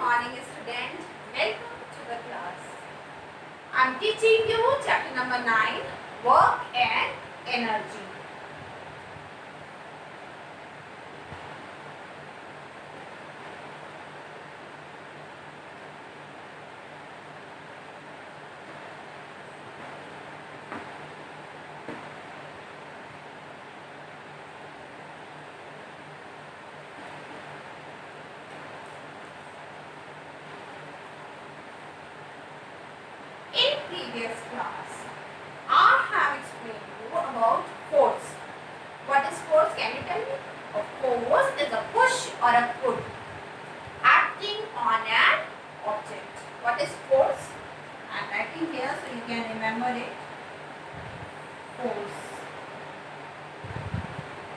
morning, student. Welcome to the class. I am teaching you chapter number 9, Work and Energy. In previous class, I have explained you about force. What is force? Can you tell me? A force is a push or a pull acting on an object. What is force? I am writing here so you can remember it. Force.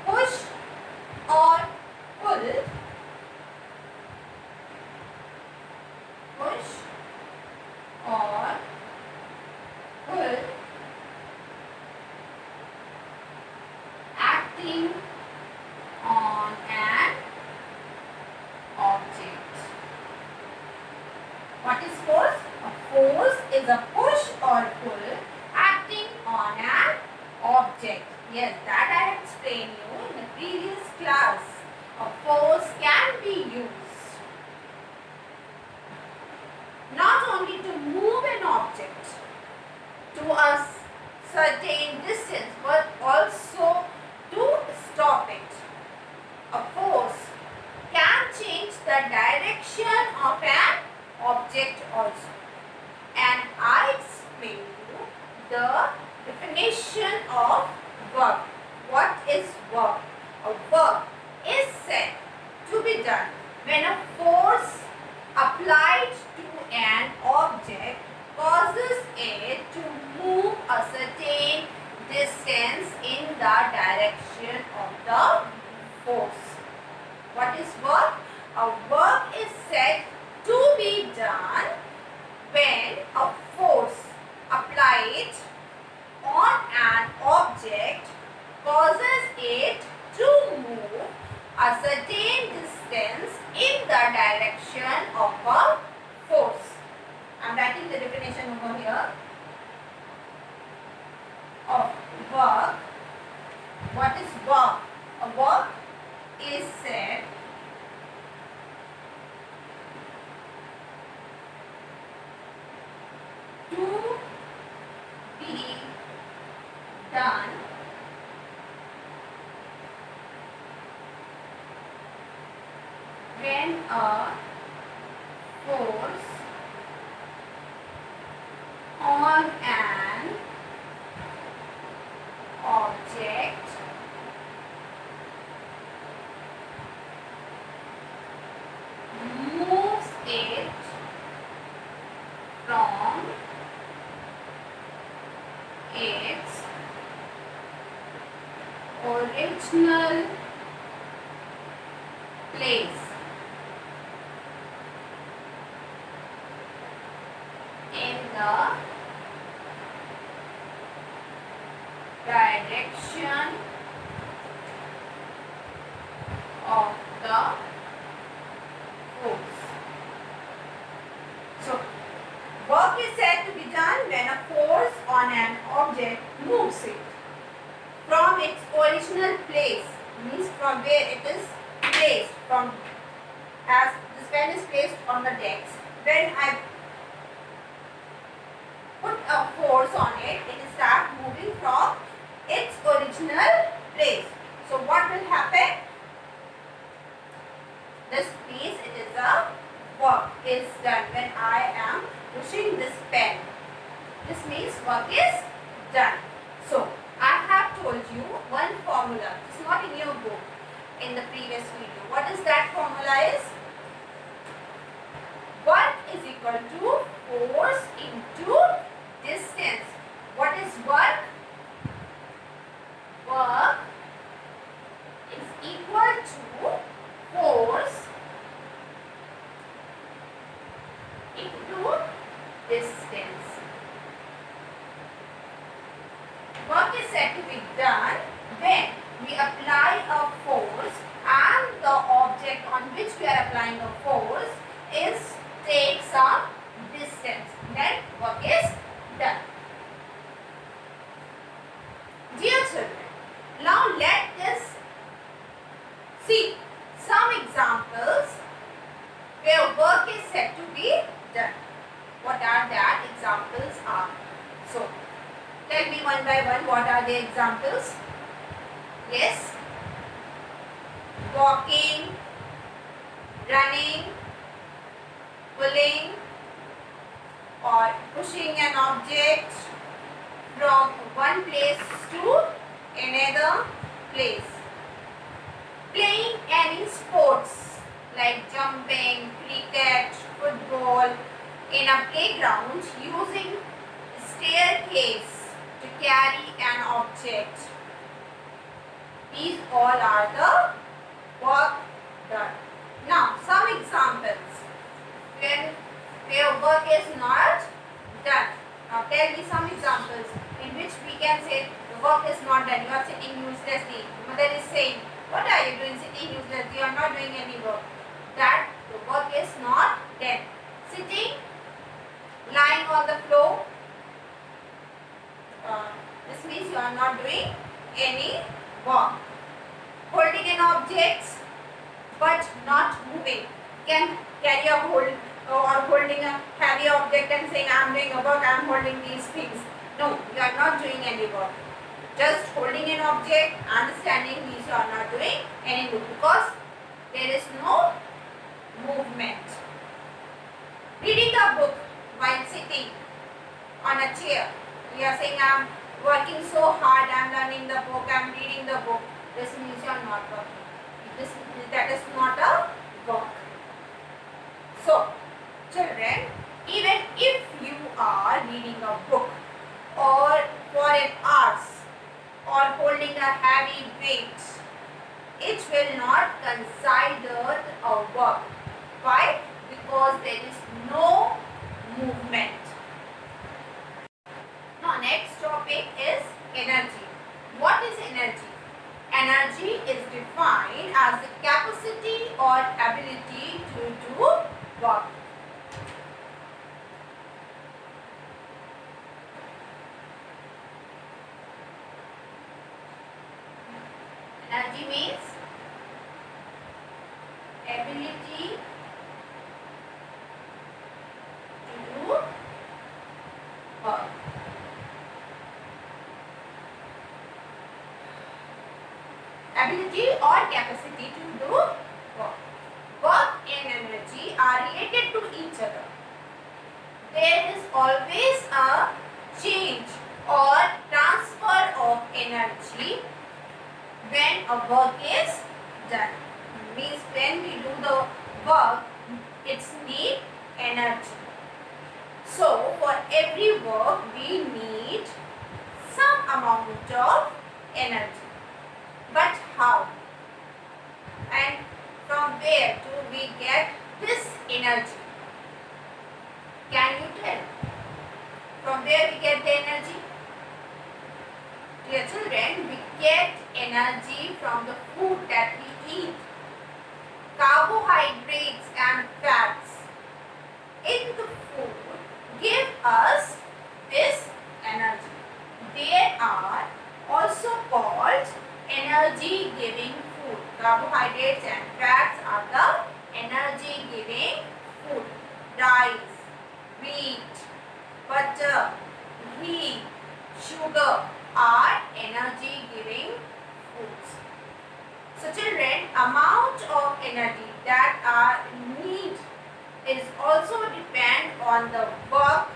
Push or pull. Push or pull acting on an object. What is force? A force is a push or pull acting on an object. Yes, that I have explained you in the previous class. A force can be used not only to move an object to a certain distance but also to stop it. A force can change the direction of an object also. And I explain you the definition of work. What is work? A work is said to be done when a force applied to an object causes it to move a certain distance in the direction of the force. What is work? A work is said to be done when a force applied on an object causes it to move a certain distance in the direction of a force. I am writing the definition over here of work. What is work? A work is said to be done when a force on an object moves it from its original place in the direction of the force. So, work is said to be done when a force on an object moves it from its original place, means from where it is placed, from as this pen is placed on the desk. When I put a force on it, it will start moving from its original place. So what will happen? This means it is a work is done when I am pushing this pen. This means work is done. So I have told you one formula. It's not in your book in the previous video. What is that formula is? Work is equal to force into distance. What is work? Work is equal to force into distance. Work is said to be done when we apply a force and the object on which we are applying a force is where work is said to be done. What are that examples are? So, tell me one by one what are the examples. Yes, walking, running, pulling or pushing an object from one place to another place. Playing any sports like jumping, cricket, football in a playground using staircase to carry an object. These all are the work done. Now some examples where work is not done. Now tell me some examples in which we can say the work is not done. You are sitting uselessly. Mother is saying, what are you doing sitting uselessly? You are not doing any work. That the work is not done. Sitting, lying on the floor. This means you are not doing any work. Holding an object but not moving. Can carry a hold or holding a heavy object and saying I am doing a work, I am holding these things. No, you are not doing any work. Just holding an object, understanding means you are not doing any work because there is no movement. Reading a book while sitting on a chair. You are saying I am working so hard, I am learning the book, I am reading the book. This means you are not working. That is not a work. So, children, even if you are reading a book or for an hours or holding a heavy weight, it will not considered a work. Why? Because there is no movement. Now, next topic is energy. What is energy? Energy is defined as the capacity or ability to do work. Energy means ability to do work. Ability or capacity to do work. Work and energy are related to each other. There is always a change or transfer of energy when a work is done. Means when we do the work, it's need energy. So for every work we need some amount of energy. But how? And from where do we get this energy? Can you tell? From where we get the energy? Dear children, we get energy from the food that we eat. Carbohydrates and fats in the food give us this energy. They are also called energy giving food. Carbohydrates and fats are the energy giving food. Rice, wheat, butter, ghee, sugar are energy giving foods. So children, amount of energy that are need is also depend on the work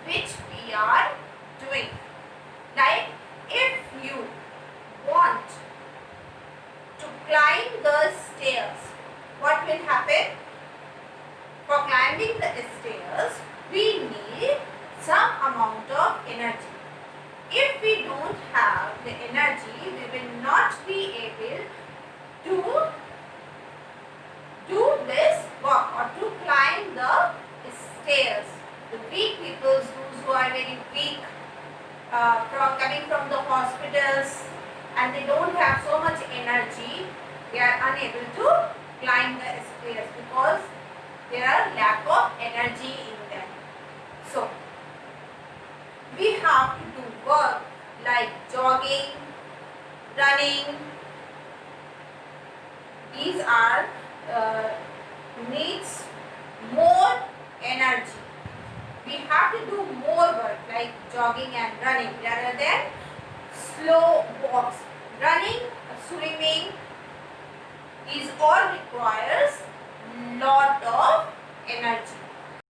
which we are doing. Like if you want to climb the stairs, what will happen? For climbing the stairs, we need some amount of energy. If we don't have the energy, we will not be able to do this work or to climb the stairs. The weak people, those who are very weak, coming from the hospitals and they don't have so much energy, they are unable to climb the stairs because there are lack of energy in them. So, we have to do work like jogging, running. These are needs jogging and running rather than slow walks. Running, swimming is all required